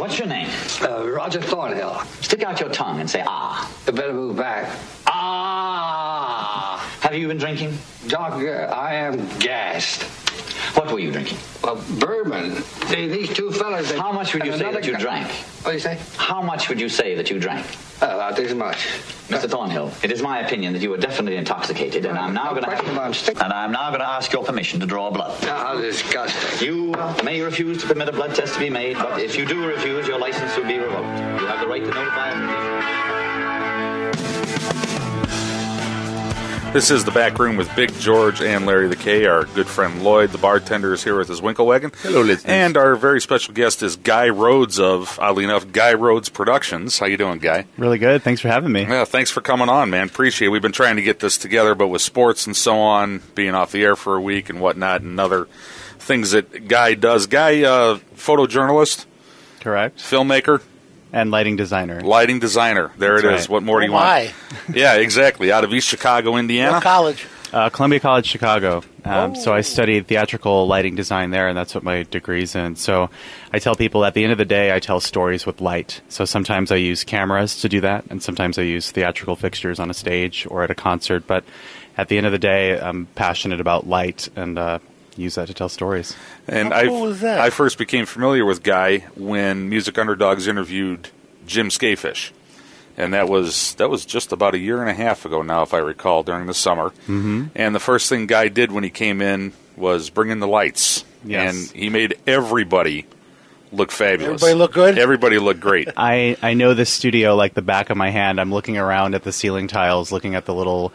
What's your name? Roger Thornhill. Stick out your tongue and say, ah. You better move back. Ah. Have you been drinking? Doc, I am gassed. What were you drinking? Bourbon. These two fellas... How much would you say that you drank? What do you say? How much would you say that you drank? About this much. Mr. Thornhill, it is my opinion that you are definitely intoxicated, and I'm now going to ask your permission to draw blood. How disgusting. You may refuse to permit a blood test to be made, but if you do refuse, your license will be revoked. You have the right to notify us. This is The Back Room with Big George and Larry the K. Our good friend Lloyd, the bartender, is here with his Winklewagon. Hello, listeners. And our very special guest is Guy Rhodes of, oddly enough, Guy Rhodes Productions. How you doing, Guy? Really good. Thanks for having me. Yeah, thanks for coming on, man. Appreciate it. We've been trying to get this together, but with sports and so on, being off the air for a week and whatnot, and other things that Guy does. Guy, photojournalist? Correct. Filmmaker? And lighting designer. Lighting designer. There That's it is. right. What more do you want? Why? Yeah, exactly. Out of East Chicago, Indiana. What college? Columbia College, Chicago. So I studied theatrical lighting design there, and that's what my degree's in. So I tell people at the end of the day, I tell stories with light. So sometimes I use cameras to do that, and sometimes I use theatrical fixtures on a stage or at a concert. But at the end of the day, I'm passionate about light and use that to tell stories. And How cool is that? I first became familiar with Guy when Music Underdogs interviewed Jim Skafish. And that was just about a year and a half ago now, if I recall, during the summer. Mm-hmm. And the first thing Guy did when he came in was bring in the lights. Yes. And he made everybody look fabulous. Everybody look good? Everybody looked great. I know this studio like the back of my hand. I'm looking around at the ceiling tiles, looking at the little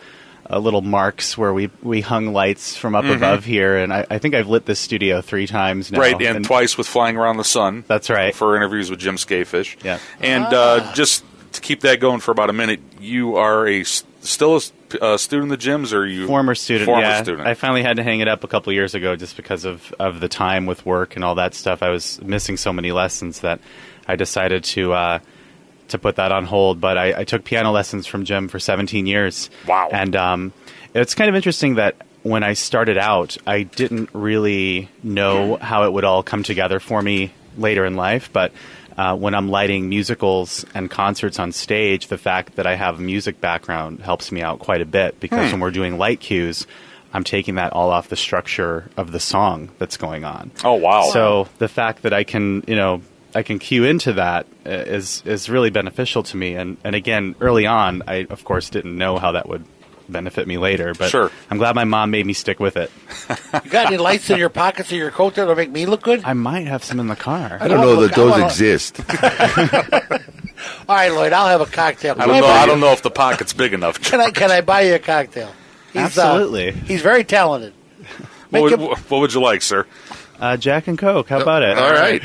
marks where we hung lights from up above here, and I think I've lit this studio 3 times now. Right, and twice with Flying Around the Sun. That's right. For interviews with Jim Skafish. Yeah. And just to keep that going for about a minute, you are still a student in the gyms, or are you former student? Former student. I finally had to hang it up a couple years ago just because of the time with work and all that stuff. I was missing so many lessons that I decided to put that on hold. But I took piano lessons from Jim for 17 years. Wow. And it's kind of interesting that when I started out, I didn't really know how it would all come together for me later in life. But when I'm lighting musicals and concerts on stage, the fact that I have a music background helps me out quite a bit, because when we're doing light cues, I'm taking that all off the structure of the song that's going on. Oh, wow. So the fact that I can cue into that is really beneficial to me. And again, early on, I, of course, didn't know how that would benefit me later. But sure. I'm glad my mom made me stick with it. You got any lights in your pockets of your coat there to make me look good? I might have some in the car. I don't know that those exist. All right, Lloyd, I'll have a cocktail. I don't know if the pocket's big enough. Can I buy you a cocktail? Absolutely. He's very talented. What would you like, sir? Jack and Coke. How about it? All right.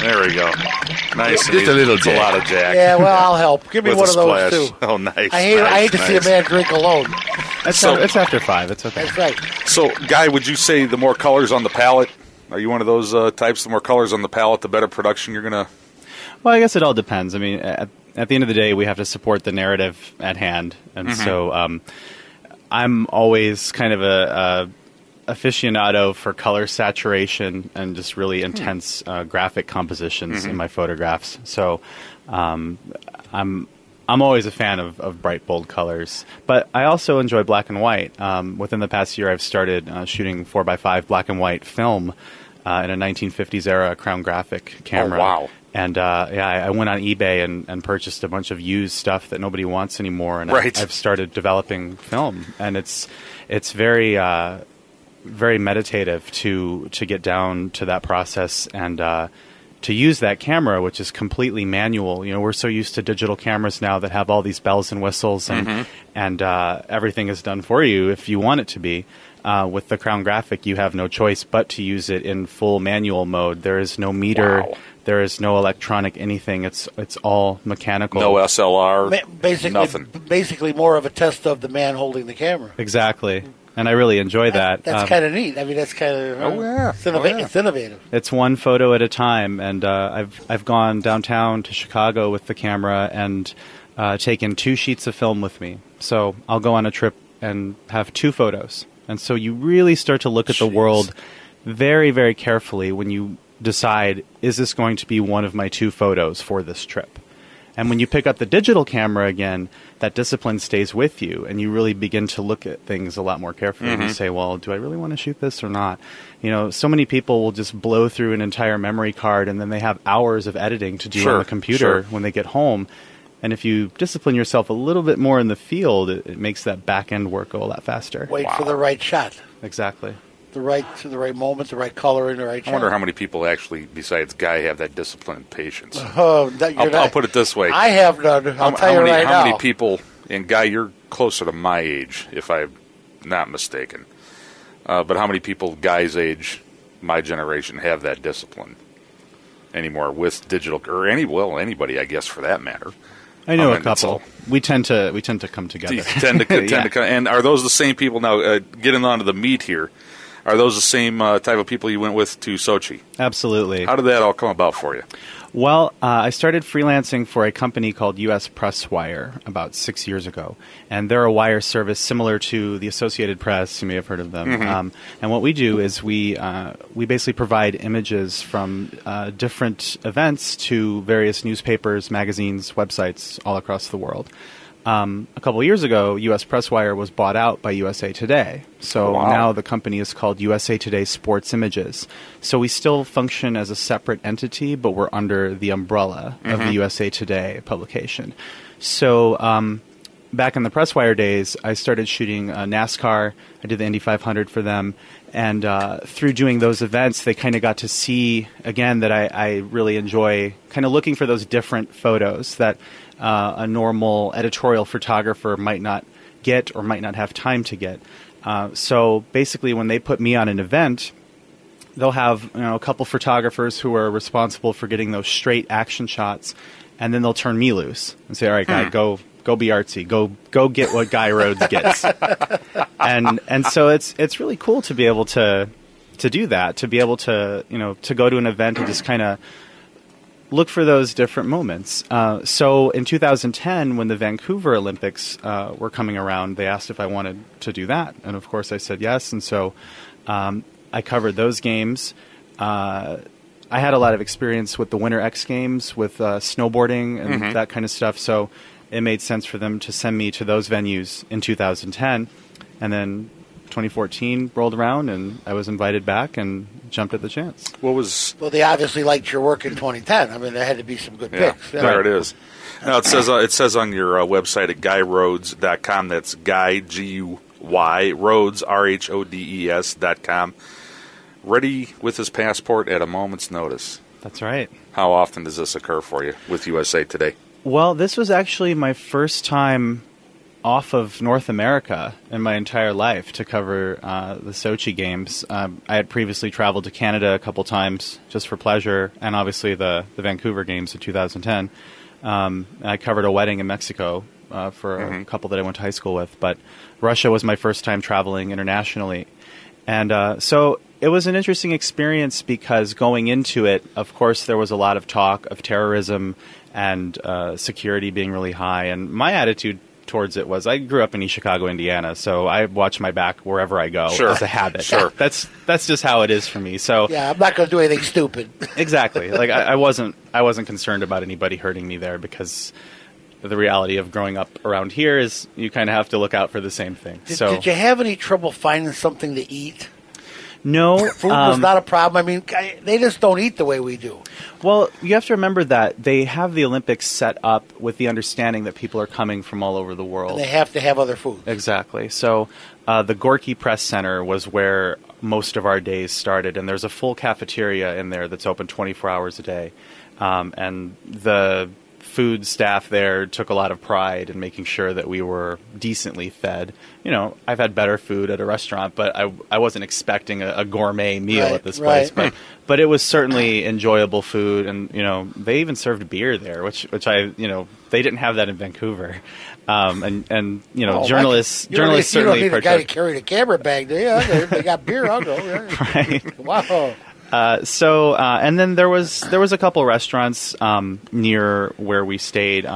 There we go. Nice. Just a little Jack. A lot of Jack. Yeah, well, I'll help. Give me With one a of those, splash. too. Oh, nice. I hate to see a man drink alone. It's after 5. It's okay. That's right. So, Guy, would you say the more colors on the palette, are you one of those types, the more colors on the palette, the better production you're going to... Well, I guess it all depends. I mean, at the end of the day, we have to support the narrative at hand. And so I'm always kind of a aficionado for color saturation and just really intense graphic compositions in my photographs. So I'm always a fan of bright, bold colors. But I also enjoy black and white. Within the past year, I've started shooting 4x5 black and white film in a 1950s era Crown Graphic camera. Oh, wow. And I went on eBay and purchased a bunch of used stuff that nobody wants anymore. And right. I've started developing film. And it's very... very meditative to get down to that process and to use that camera, which is completely manual. You know, we're so used to digital cameras now that have all these bells and whistles and everything is done for you if you want it to be. With the Crown Graphic, you have no choice but to use it in full manual mode. There is no meter. Wow. There is no electronic anything. It's all mechanical. No SLR, nothing. Basically more of a test of the man holding the camera. Exactly. And I really enjoy that. That's kind of neat. I mean, that's kind of it's innovative. It's one photo at a time, and I've gone downtown to Chicago with the camera and taken 2 sheets of film with me. So I'll go on a trip and have 2 photos, and so you really start to look at the world very, very carefully when you decide, is this going to be one of my 2 photos for this trip? And when you pick up the digital camera again, that discipline stays with you, and you really begin to look at things a lot more carefully. And you say, well, do I really want to shoot this or not? You know, so many people will just blow through an entire memory card, and then they have hours of editing to do on the computer when they get home. And if you discipline yourself a little bit more in the field, it makes that back-end work go a lot faster. Wait for the right shot. Exactly. The right moment, the right color, and the right shot. I wonder how many people actually, besides Guy, have that discipline and patience. I'll put it this way. I have none. I'll tell you right now. How many people, and Guy, you're closer to my age, if I'm not mistaken, but how many people Guy's age, my generation, have that discipline anymore with digital, or anybody, I guess, for that matter? I know a couple. We tend to come together. Tend to come, and are those the same people now? Getting on to the meat here, are those the same type of people you went with to Sochi? Absolutely. How did that all come about for you? Well, I started freelancing for a company called U.S. Press Wire about 6 years ago, and they're a wire service similar to the Associated Press. You may have heard of them. And what we do is we basically provide images from different events to various newspapers, magazines, websites all across the world. A couple of years ago, U.S. Press Wire was bought out by USA Today. So now the company is called USA Today Sports Images. So we still function as a separate entity, but we're under the umbrella of the USA Today publication. So back in the Press Wire days, I started shooting NASCAR. I did the Indy 500 for them. And through doing those events, they kind of got to see, again, that I really enjoy kind of looking for those different photos that a normal editorial photographer might not get or might not have time to get. So basically, when they put me on an event, they'll have a couple photographers who are responsible for getting those straight action shots, and then they'll turn me loose and say, all right, Guy, go be artsy. Go get what Guy Rhodes gets. and so it's really cool to be able to do that, to be able to to go to an event and just kind of look for those different moments. So in 2010, when the Vancouver Olympics were coming around, they asked if I wanted to do that, and of course I said yes. And so I covered those games. I had a lot of experience with the Winter X Games, with snowboarding and that kind of stuff. So it made sense for them to send me to those venues in 2010. And then 2014 rolled around, and I was invited back and jumped at the chance. Well, they obviously liked your work in 2010. I mean, there had to be some good picks. There it is. Now, it says on your website at GuyRhodes.com, that's Guy, G-U-Y, Rhodes, R-H-O-D-E-S.com, ready with his passport at a moment's notice. That's right. How often does this occur for you with USA Today? Well, this was actually my first time off of North America in my entire life to cover the Sochi Games. I had previously traveled to Canada a couple times just for pleasure, and obviously the Vancouver Games in 2010. I covered a wedding in Mexico for a couple that I went to high school with, but Russia was my first time traveling internationally. And so it was an interesting experience because going into it, of course, there was a lot of talk of terrorism and security being really high. And my attitude towards it was, I grew up in East Chicago, Indiana, so I watch my back wherever I go as a habit. Sure. That's just how it is for me. So yeah, I'm not going to do anything stupid. Exactly. Like I wasn't concerned about anybody hurting me there, because the reality of growing up around here is you kind of have to look out for the same thing. Did you have any trouble finding something to eat? No. Food was not a problem. I mean, they just don't eat the way we do. Well, you have to remember that they have the Olympics set up with the understanding that people are coming from all over the world. And they have to have other food. Exactly. So the Gorky Press Center was where most of our days started, and there's a full cafeteria in there that's open 24 hours a day. And the food staff there took a lot of pride in making sure that we were decently fed. You know, I've had better food at a restaurant, but I wasn't expecting a gourmet meal at this place. But it was certainly enjoyable food, and they even served beer there, which I they didn't have that in Vancouver. Journalists you don't certainly need a guy to carry the camera bag, do you? They got beer, I'll go. Right. Wow. And then there was a couple restaurants near where we stayed.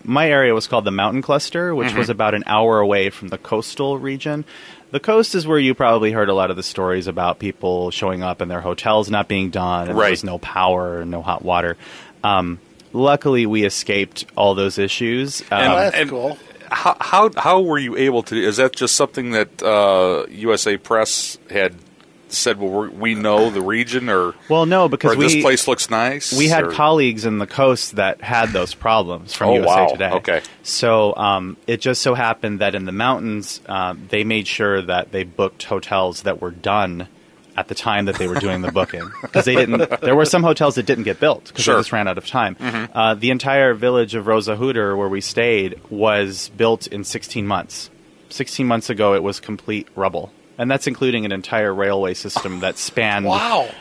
my area was called the Mountain Cluster, which was about an hour away from the coastal region. The coast is where you probably heard a lot of the stories about people showing up and their hotels not being done, and there was no power and no hot water. Luckily, we escaped all those issues. That's cool. How were you able to? Is that just something that USA Press had said? Well, we know the region, or no, because this place looks nice. We had colleagues in the coast that had those problems from USA Today. Okay, so it just so happened that in the mountains, they made sure that they booked hotels that were done at the time that they were doing the booking, because they didn't. There were some hotels that didn't get built because they just ran out of time. The entire village of Rosa Huder, where we stayed, was built in 16 months. 16 months ago, it was complete rubble, and that's including an entire railway system that spanned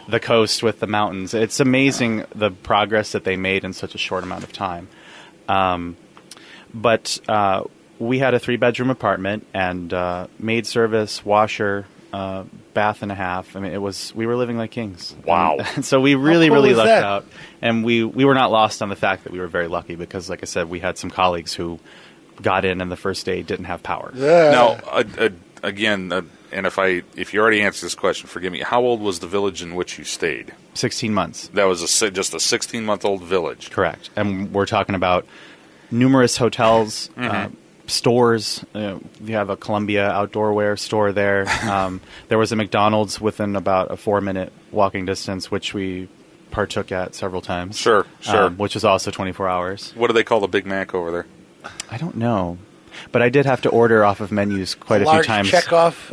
the coast with the mountains. It's amazing the progress that they made in such a short amount of time. But we had a 3-bedroom apartment and maid service, washer, bath and a half. I mean, we were living like kings. Wow. And so we really lucked out. And we were not lost on the fact that we were very lucky because, like I said, we had some colleagues who got in and the first day didn't have power. Now, again, and if you already answered this question, forgive me, how old was the village in which you stayed? 16 months. That was just a 16-month-old village. Correct. And we're talking about numerous hotels, stores. You have a Columbia outdoor wear store there. There was a McDonald's within about a 4-minute walking distance, which we partook at several times. Sure. Which is also 24 hours. What do they call the Big Mac over there? I don't know. But I did have to order off of menus quite a few times. Check off.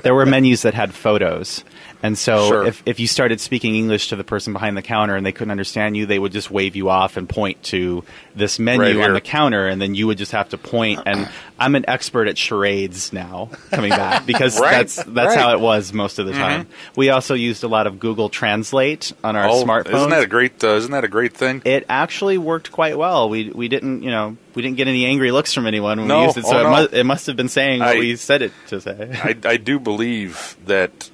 There were menus that had photos. And so if you started speaking English to the person behind the counter and they couldn't understand you, they would just wave you off and point to this menu on the counter, and then you would just have to point. And I'm an expert at charades now, coming back, because that's how it was most of the time. We also used a lot of Google Translate on our smartphones. Isn't that a great thing? It actually worked quite well. We didn't get any angry looks from anyone when we used it, so it must have been saying what we said it to say. I do believe that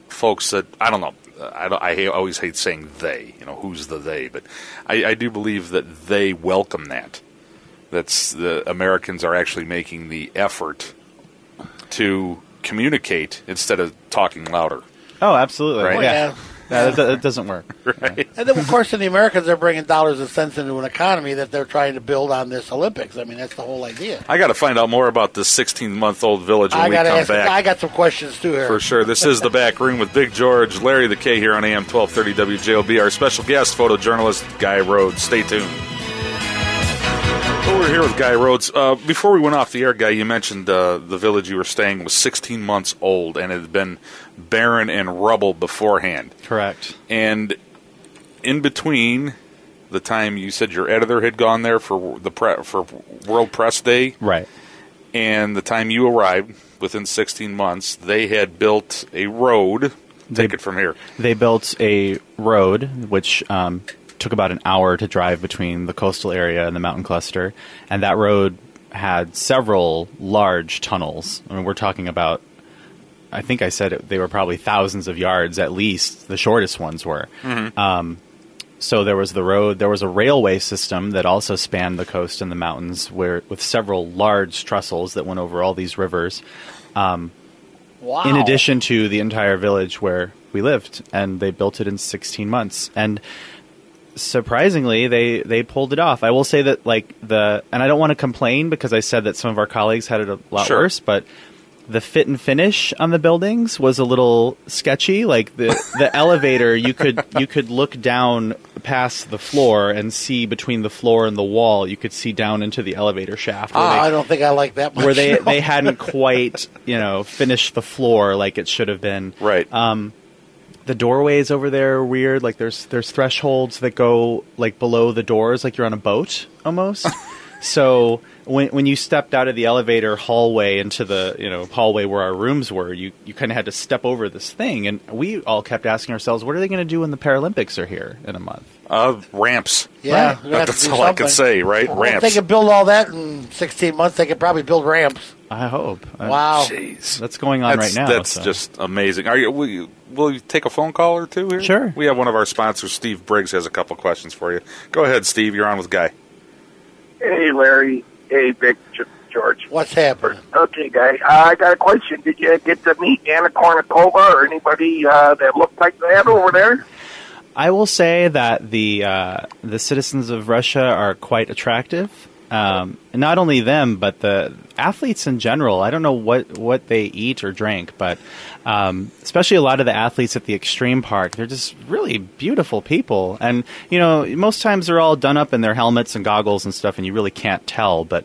folks that, I don't know, I always hate saying they, who's the they, but I do believe that they welcome that. That's the Americans are actually making the effort to communicate instead of talking louder. Oh, absolutely. Right? Yeah. It doesn't work. Right. And then, of course, the Americans are bringing dollars and cents into an economy that they're trying to build on this Olympics. I mean, that's the whole idea. I got to find out more about this 16-month-old village when we come back. I got some questions, too, here. For sure. This is The Back Room with Big George, Larry the K here on AM 1230 WJOB. Our special guest, photojournalist Guy Rhodes. Stay tuned. We're here with Guy Rhodes. Before we went off the air, Guy, you mentioned the village you were staying was 16 months old and it had been barren and rubble beforehand. Correct. And in between the time you said your editor had gone there for for World Press Day, right, and the time you arrived, within 16 months, they had built a road. Take it from here. They built a road, which took about an hour to drive between the coastal area and the mountain cluster, and that road had several large tunnels. I mean, we're talking about, I think I said they were probably thousands of yards at least. The shortest ones were. So there was the road. There was a railway system that also spanned the coast and the mountains, with several large trestles that went over all these rivers. Wow. In addition to the entire village where we lived, and they built it in 16 months. And surprisingly, they pulled it off. I will say that, and I don't want to complain because I said that some of our colleagues had it a lot worse, but the fit and finish on the buildings was a little sketchy. Like the elevator, you could look down past the floor and see between the floor and the wall. You could see down into the elevator shaft. I don't think I like that much. Where they hadn't quite finished the floor like it should have been. Right. The doorways over there are weird. Like there's thresholds that go like below the doors, like you're on a boat almost. So when you stepped out of the elevator hallway into the hallway where our rooms were, you kind of had to step over this thing, and we all kept asking ourselves, what are they going to do when the Paralympics are here in a month? Ramps. Yeah, right. That's all I can say. Right, well, ramps. If they could build all that in 16 months, they could probably build ramps. I hope. Wow, jeez, that's going on right now. That's just amazing. Will you take a phone call or two here? Sure. We have one of our sponsors, Steve Briggs, has a couple questions for you. Go ahead, Steve. You're on with Guy. Hey, Larry. Hey, Vic, George. What's happening? Okay, guy. I got a question. Did you get to meet Anna Kournikova or anybody that looked like that over there? I will say that the citizens of Russia are quite attractive. Not only them, but the athletes in general. I don't know what they eat or drink, but especially a lot of the athletes at the Extreme Park, they're just really beautiful people. And, most times they're all done up in their helmets and goggles and stuff, and you really can't tell. But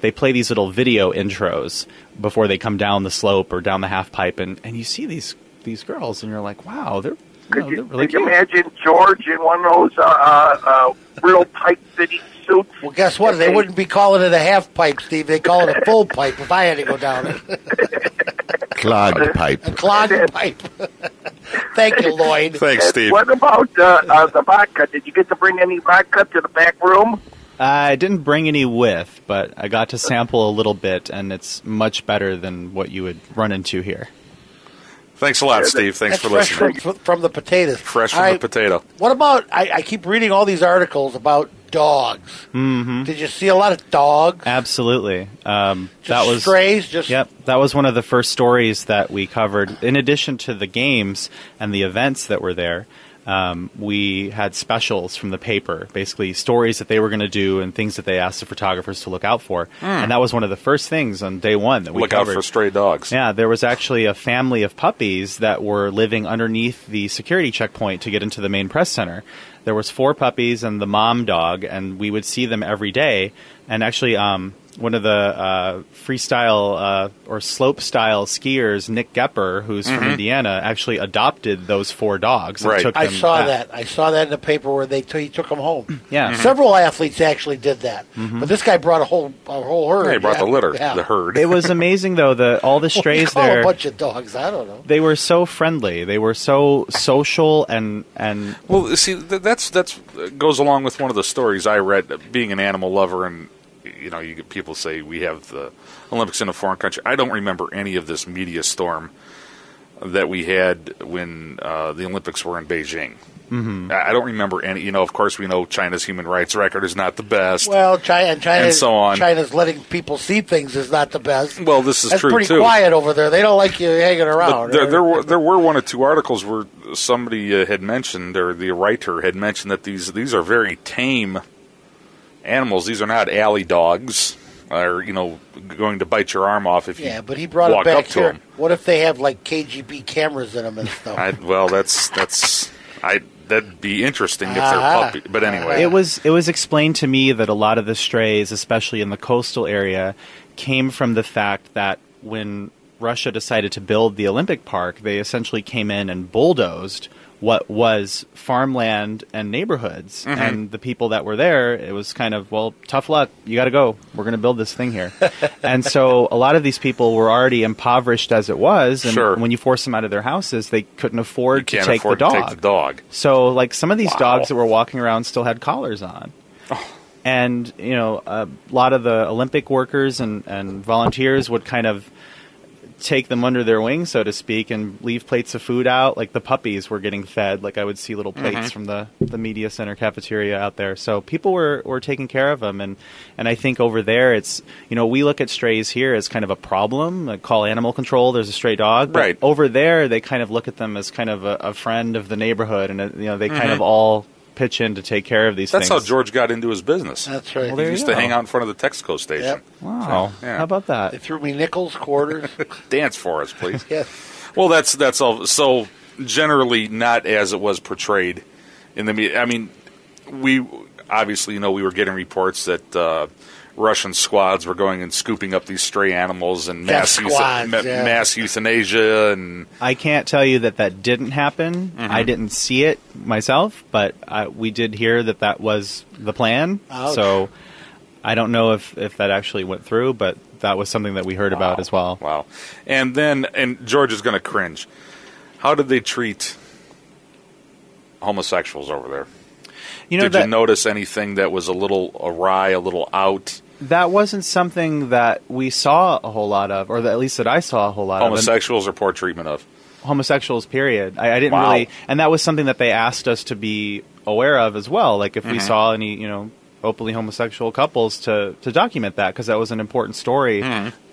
they play these little video intros before they come down the slope or down the half pipe, and you see these girls, and you're like, wow, they're really Could you imagine George in one of those real tight-fitting suits? Well, guess what? They wouldn't be calling it a half pipe, Steve. They call it a full pipe if I had to go down it. Clogged pipe. A clogged pipe. Thank you, Lloyd. Thanks, Steve. What about the vodka? Did you get to bring any vodka to the back room? I didn't bring any with, but I got to sample a little bit, and it's much better than what you would run into here. Thanks a lot, Steve. Thanks for fresh listening. from the potatoes. Fresh from the potato. What about, I keep reading all these articles about dogs. Mm-hmm. Did you see a lot of dogs? Absolutely. That was strays? Yep. That was one of the first stories that we covered. In addition to the games and the events that were there, we had specials from the paper, basically stories that they were going to do and things that they asked the photographers to look out for. And that was one of the first things on day one that we covered. Look out for stray dogs. Yeah, there was actually a family of puppies that were living underneath the security checkpoint to get into the main press center. There was 4 puppies and the mom dog, and we would see them every day. And actually, one of the freestyle or slope style skiers, Nick Gepper, who's from Indiana, actually adopted those 4 dogs. And took them I saw back. that. I saw that in the paper where he took them home. Yeah, Several athletes actually did that, but this guy brought a whole herd. Yeah, he brought the litter, the herd. It was amazing though. All the strays call there. A bunch of dogs. I don't know. They were so friendly. They were so social and. Well, see, that's goes along with one of the stories I read. Being an animal lover, and you get people say we have the Olympics in a foreign country. I don't remember any of this media storm that we had when the Olympics were in Beijing. I don't remember any. Of course, we know China's human rights record is not the best. Well, China and so on. China's letting people see things is not the best. Well, this is That's true too. That's pretty quiet over there. They don't like you hanging around. But there were 1 or 2 articles where somebody had mentioned, or the writer had mentioned, that these are very tame animals. These are not alley dogs, or going to bite your arm off if you but he brought walk it back up to here. them. What if they have like KGB cameras in them and stuff? That'd be interesting if they're puppy. But anyway, it was explained to me that a lot of the strays, especially in the coastal area, came from the fact that when Russia decided to build the Olympic Park, they essentially came in and bulldozed what was farmland and neighborhoods. And the people that were there, it was kind of, well, tough luck. You got to go. We're going to build this thing here. And so a lot of these people were already impoverished as it was. And when you force them out of their houses, they couldn't afford to take the dog. So like some of these dogs that were walking around still had collars on. And, a lot of the Olympic workers and volunteers would kind of take them under their wing, so to speak, and leave plates of food out. Like the puppies were getting fed. Like I would see little plates from the media center cafeteria out there. So people were taking care of them. And I think over there, it's, we look at strays here as kind of a problem. Like call animal control. There's a stray dog. But right. Over there, they kind of look at them as kind of a friend of the neighborhood. And, they kind of all pitch in to take care of these things. That's how George got into his business. That's right. Well, he used to hang out in front of the Texaco station. Yep. Wow. So, yeah. How about that? They threw me nickels, quarters. Dance for us, please. Yes. Well, that's all. So generally not as it was portrayed in the media. I mean, we obviously, we were getting reports that Russian squads were going and scooping up these stray animals and mass euthanasia. And I can't tell you that didn't happen. I didn't see it myself, but we did hear that was the plan. Ouch. So I don't know if that actually went through, but that was something that we heard about as well. Wow. And George is going to cringe. How did they treat homosexuals over there? Did you notice anything that was a little awry, a little out? That wasn't something that we saw a whole lot of, or at least that I saw a whole lot Homosexuals or poor treatment of? Homosexuals, period. I didn't really, and that was something that they asked us to be aware of as well. Like if we saw any, openly homosexual couples to document that, because that was an important story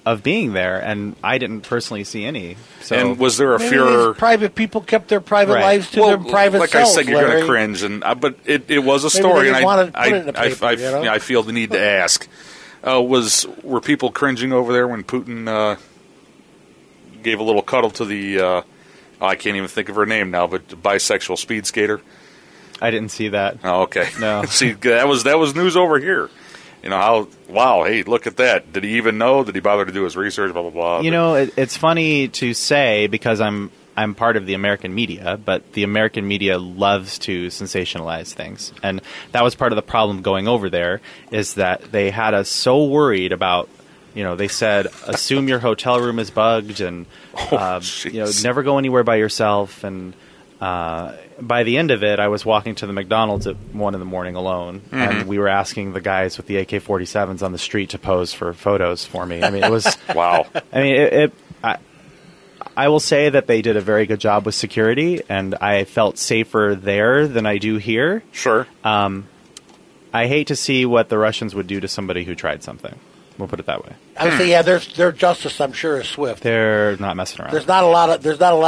of being there, and I didn't personally see any. So, and was there a Maybe fear? these private people kept their private Right. lives to their private like selves. I said, you're going Larry. to cringe, but it was a Maybe story, they and just wanted to put it in the paper, I you know? I feel the need to ask: were people cringing over there when Putin gave a little cuddle to the? I can't even think of her name now, but bisexual speed skater. I didn't see that. Oh, okay. No. See, that was news over here. You know how? Wow! Hey, look at that! Did he even know? Did he bother to do his research? Blah blah blah. You know, it's funny to say, because I'm part of the American media, but the American media loves to sensationalize things, and that was part of the problem going over there. Is that they had us so worried about. You know, they said, assume your hotel room is bugged, and never go anywhere by yourself. And by the end of it, I was walking to the McDonald's at 1 a.m. alone, and we were asking the guys with the AK-47s on the street to pose for photos for me. I mean, it was wow. I mean, I will say that they did a very good job with security, and I felt safer there than I do here. Sure. I hate to see what the Russians would do to somebody who tried something. We'll put it that way. I would say, yeah, their justice, I'm sure, is swift. They're not messing around. There's not a lot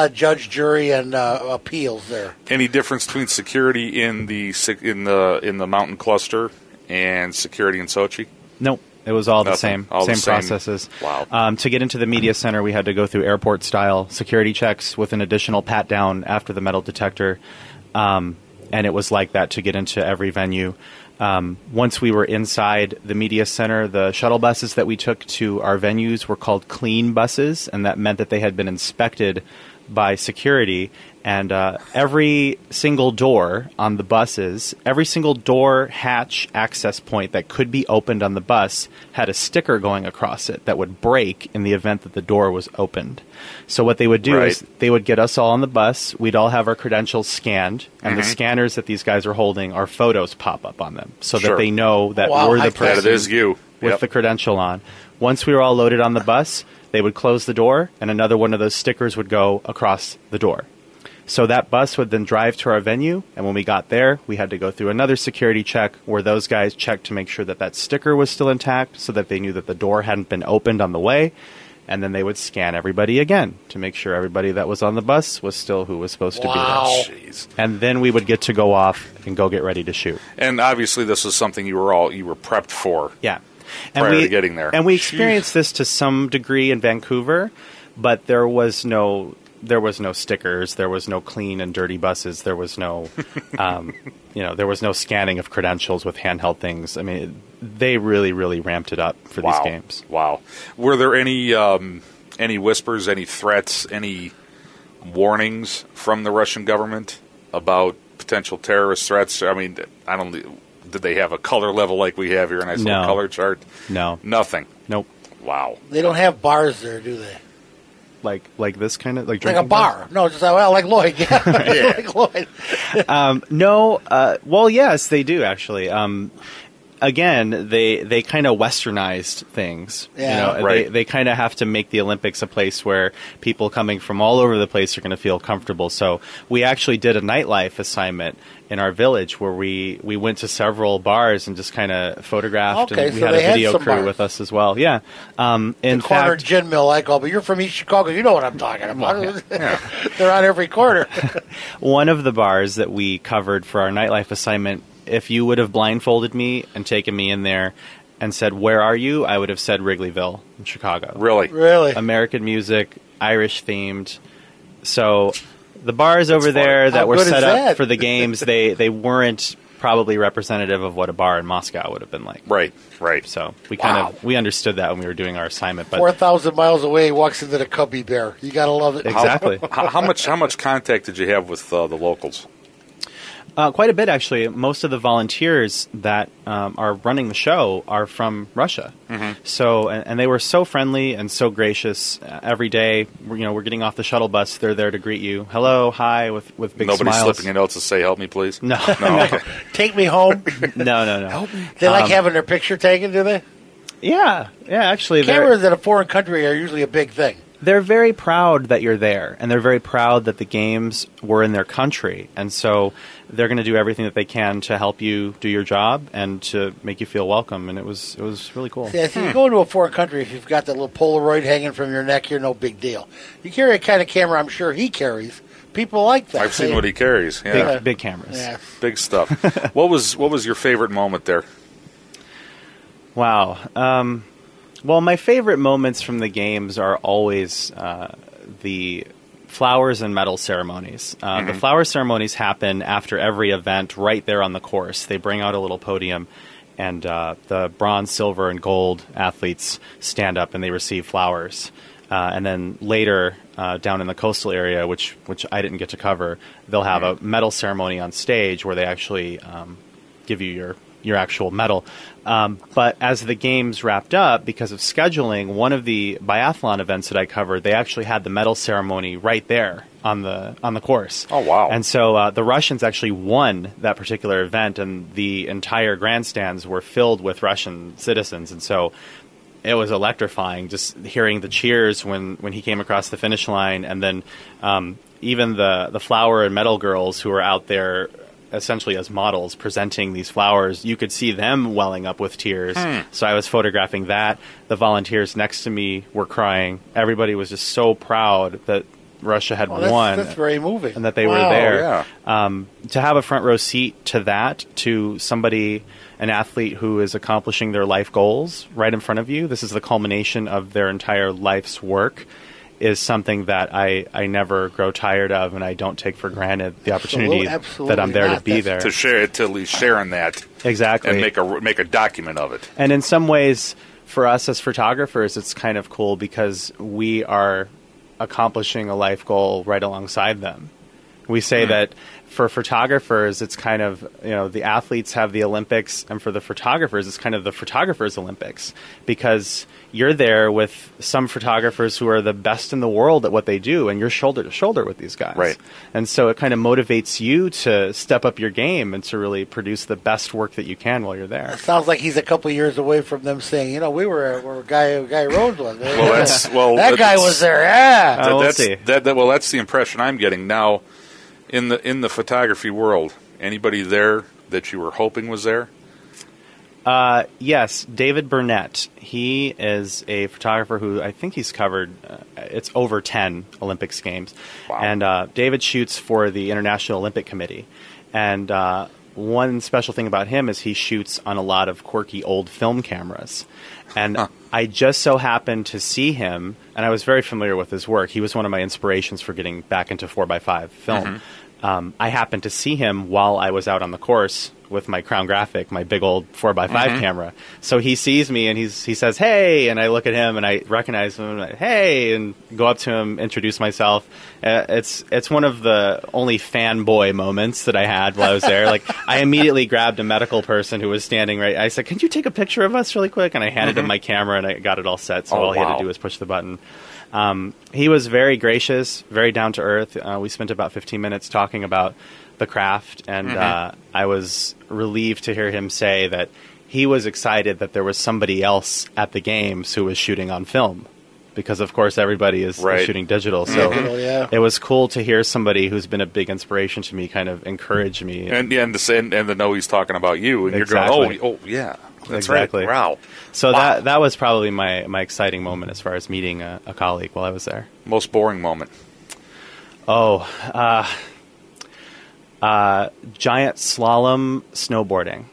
of judge, jury, and appeals there. Any difference between security in the mountain cluster and security in Sochi? Nope. It was all the Nothing. same. All the same processes. Wow. To get into the media center, we had to go through airport-style security checks with an additional pat-down after the metal detector. And it was like that to get into every venue. Once we were inside the media center, the shuttle buses that we took to our venues were called clean buses, and that meant that they had been inspected by security. And every single door on the buses, every single door, hatch, access point that could be opened on the bus had a sticker going across it that would break in the event that the door was opened. So what they would do is they would get us all on the bus. We'd all have our credentials scanned, and the scanners that these guys are holding, our photos pop up on them so that they know that we're the person that it is you. with the credential on. Once we were all loaded on the bus, they would close the door, and another one of those stickers would go across the door. So that bus would then drive to our venue, and when we got there, we had to go through another security check where those guys checked to make sure that that sticker was still intact so that they knew that the door hadn't been opened on the way, and then they would scan everybody again to make sure everybody that was on the bus was still who was supposed to be there. Jeez. And then we would get to go off and go get ready to shoot. And obviously this is something you were prepped for. Yeah. Prior to getting there. And we experienced this to some degree in Vancouver, but there was no stickers, there was no clean and dirty buses, there was no there was no scanning of credentials with handheld things. I mean, they really, really ramped it up for these games. Wow. Were there any whispers, any threats, any warnings from the Russian government about potential terrorist threats? I mean, did they have a color level like we have here, a nice little color chart? No. Nothing? Nope. Wow. They don't have bars there, do they? Like this kind of like a bar? No, just like Lloyd. Yeah, like Lloyd. No. Well, yes, they do actually. Again, they kind of westernized things. Yeah. You know, they kind of have to make the Olympics a place where people coming from all over the place are going to feel comfortable. So we actually did a nightlife assignment in our village where we went to several bars and just kind of photographed. Okay, and we so had a they had video some crew bars. with us as well. Yeah. In the corner fact, gin mill I call, but you're from East Chicago. You know what I'm talking about. They're on every corner. one of the bars that we covered for our nightlife assignment, if you would have blindfolded me and taken me in there and said, "Where are you?" I would have said Wrigleyville in Chicago. Really? American music, Irish themed. So the bars over there How that were good is set that? up for the games, they weren't probably representative of what a bar in Moscow would have been like. Right. So we understood that when we were doing our assignment. But 4,000 miles away, he walks into the Cubby Bear. You got to love it. Exactly. How much contact did you have with the locals? Quite a bit, actually. Most of the volunteers that are running the show are from Russia. Mm-hmm. So, and they were so friendly and so gracious. Every day, we're getting off the shuttle bus. They're there to greet you. Hello, hi, with big Nobody's smiles. slipping you notes to say, "Help me, please." No. Okay. Take me home. No. Help me. They like having their picture taken, do they? Yeah. Actually, cameras in a foreign country are usually a big thing. they're very proud that you're there, and they're very proud that the games were in their country, and so they're going to do everything that they can to help you do your job and to make you feel welcome, and it was really cool. Yeah, if you go into a foreign country, if you've got that little Polaroid hanging from your neck, you're no big deal. You carry a kind of camera I'm sure he carries. People like that. I've seen what he carries. Yeah. Big cameras. Yeah. Big stuff. What was your favorite moment there? Wow. Well, my favorite moments from the games are always the flowers and medal ceremonies. The flower ceremonies happen after every event right there on the course. They bring out a little podium, and the bronze, silver, and gold athletes stand up and they receive flowers. And then later, down in the coastal area, which I didn't get to cover, they'll have a medal ceremony on stage where they actually give you your actual medal. But as the games wrapped up, because of scheduling, one of the biathlon events that I covered, they actually had the medal ceremony right there on the course. Oh, wow. And so the Russians actually won that particular event, and the entire grandstands were filled with Russian citizens. And so it was electrifying just hearing the cheers when he came across the finish line. And then even the flower and medal girls who were out there essentially as models presenting these flowers, you could see them welling up with tears. So I was photographing that. The volunteers next to me were crying. Everybody was just so proud that Russia had won. That's very moving. And that they were there. Yeah. To have a front row seat to that, to somebody, an athlete who is accomplishing their life goals right in front of you, this is the culmination of their entire life's work, is something that I never grow tired of, and I don't take for granted the opportunity that I'm there to be there. To share it, to at least share in that. Exactly. And make a document of it. And in some ways, for us as photographers, it's kind of cool because we are accomplishing a life goal right alongside them. We say that for photographers, it's kind of, the athletes have the Olympics, and for the photographers, it's kind of the photographers' Olympics, because you're there with some photographers who are the best in the world at what they do, and you're shoulder to shoulder with these guys. Right. And so it kind of motivates you to step up your game and to really produce the best work that you can while you're there. It sounds like he's a couple years away from them saying, we were where Guy Rhodes was. That guy was there. Yeah. We'll see. That's the impression I'm getting now. In the photography world, anybody there that you were hoping was there? Yes, David Burnett. He is a photographer who I think he's covered, it's over 10 Olympics games. Wow. And David shoots for the International Olympic Committee. And one special thing about him is he shoots on a lot of quirky old film cameras. And I just so happened to see him, and I was very familiar with his work. He was one of my inspirations for getting back into 4x5 film. I happened to see him while I was out on the course with my Crown Graphic, my big old 4x5 camera. So he sees me and he says, "Hey," and I look at him and I recognize him. And "Hey," and go up to him, introduce myself. It's one of the only fanboy moments that I had while I was there. Like, I immediately grabbed a medical person who was standing right. I said, "Can you take a picture of us really quick?" And I handed him my camera and I got it all set. So all he had to do was push the button. He was very gracious, very down to earth. We spent about 15 minutes talking about the craft, and I was relieved to hear him say that he was excited that there was somebody else at the games who was shooting on film, because of course everybody is shooting digital. So it was cool to hear somebody who's been a big inspiration to me kind of encourage me, and to know he's talking about you, and you're going, oh yeah. That's exactly. Right. Wow. So that was probably my exciting moment as far as meeting a colleague while I was there. Most boring moment? Giant slalom snowboarding.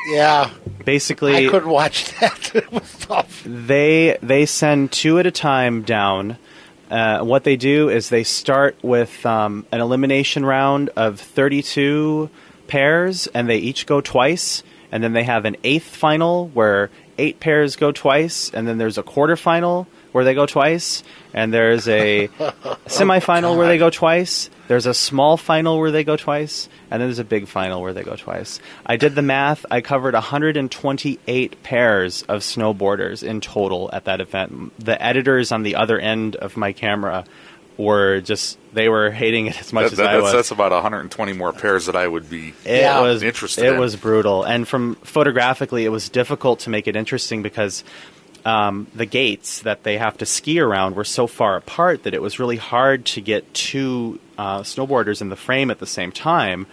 Yeah. Basically, I couldn't watch that. It was tough. They send two at a time down. What they do is they start with an elimination round of 32 pairs, and they each go twice. And then they have an eighth final where 8 pairs go twice, and then there's a quarterfinal where they go twice, and there's a semifinal where they go twice. There's a small final where they go twice, and then there's a big final where they go twice. I did the math. I covered 128 pairs of snowboarders in total at that event. The editors on the other end of my camera were they were hating it as much as I was. That's about 120 more pairs that I would be interested in. It was brutal. And photographically, it was difficult to make it interesting because the gates that they have to ski around were so far apart that it was really hard to get two snowboarders in the frame at the same time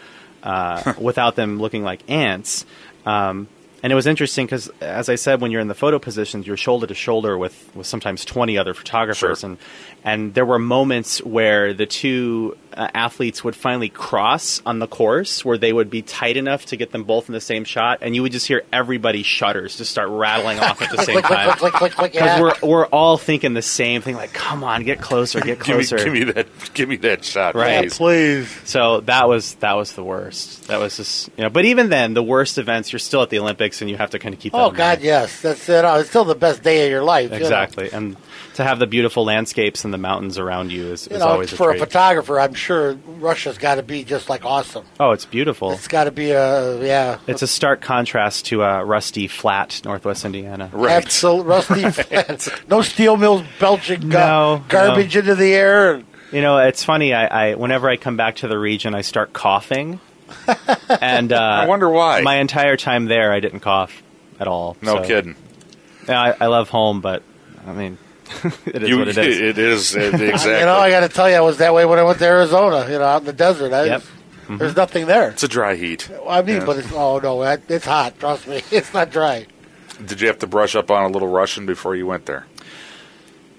without them looking like ants. And it was interesting because, as I said, when you're in the photo positions, you're shoulder to shoulder with sometimes 20 other photographers. Sure. And there were moments where the two athletes would finally cross on the course where they would be tight enough to get them both in the same shot. And you would just hear everybody's shutters just start rattling off at the same time. Because we're all thinking the same thing, like, come on, get closer, get closer. Give me that shot, right? please. Please. So that was the worst. That was just, but even then, the worst events, you're still at the Olympics and you have to kind of keep that in mind. God, yes. That's it. It's still the best day of your life. Exactly. And to have the beautiful landscapes and the mountains around you is always a treat. For a photographer, I'm sure Russia's got to be just like awesome. Oh, it's beautiful. It's got to be It's a stark contrast to rusty, flat Northwest Indiana. Right. Absolute rusty flat. No steel mills belching garbage into the air. It's funny. I whenever I come back to the region, I start coughing. And I wonder why. My entire time there, I didn't cough at all. No kidding. I love home, but I mean, it is what it is. It is exactly. I got to tell you, I was that way when I went to Arizona. Out in the desert. There's nothing there. It's a dry heat. But it's hot. Trust me, it's not dry. Did you have to brush up on a little Russian before you went there?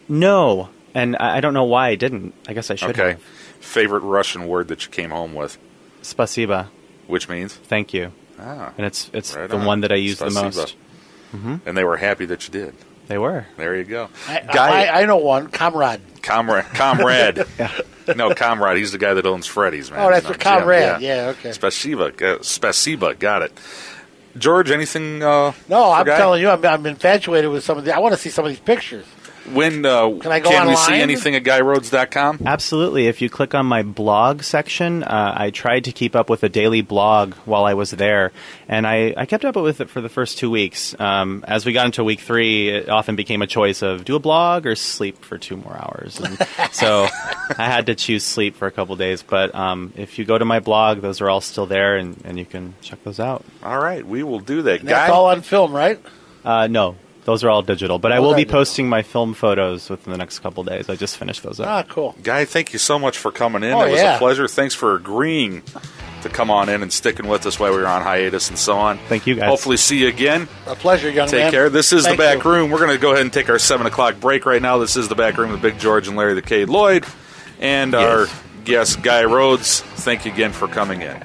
No, and I don't know why I didn't. I guess I should. Okay. Have. Favorite Russian word that you came home with? Spasiba. Which means? Thank you. Ah, and it's right the on. one that I use the Spasiba. most. Mm-hmm. And they were happy that you did. They were. There you go. I know one. Comrade. Yeah. No, Comrade. He's the guy that owns Freddy's, man. Oh, that's what Comrade. Jim. Yeah, okay. Spasiba. Got it. George, anything? No, I'm telling you, I'm infatuated with some of the. I want to see some of these pictures. When can I go online? we see anything at GuyRhodes.com? Absolutely. If you click on my blog section, I tried to keep up with a daily blog while I was there, and I kept up with it for the first 2 weeks. As we got into week 3, it often became a choice of do a blog or sleep for 2 more hours. And so I had to choose sleep for a couple days. But if you go to my blog, those are all still there, and you can check those out. All right. We will do that. And that's all on film, right? No. Those are all digital, but I will be posting my film photos within the next couple of days. I just finished those up. Ah, cool. Guy, thank you so much for coming in. It was a pleasure. Thanks for agreeing to come on in and sticking with us while we were on hiatus and so on. Thank you, guys. Hopefully see you again. A pleasure, young man. Take care. This is The Back Room. We're going to go ahead and take our 7 o'clock break right now. This is The Back Room with Big George and Larry the Cade Lloyd. And our guest, Guy Rhodes. Thank you again for coming in.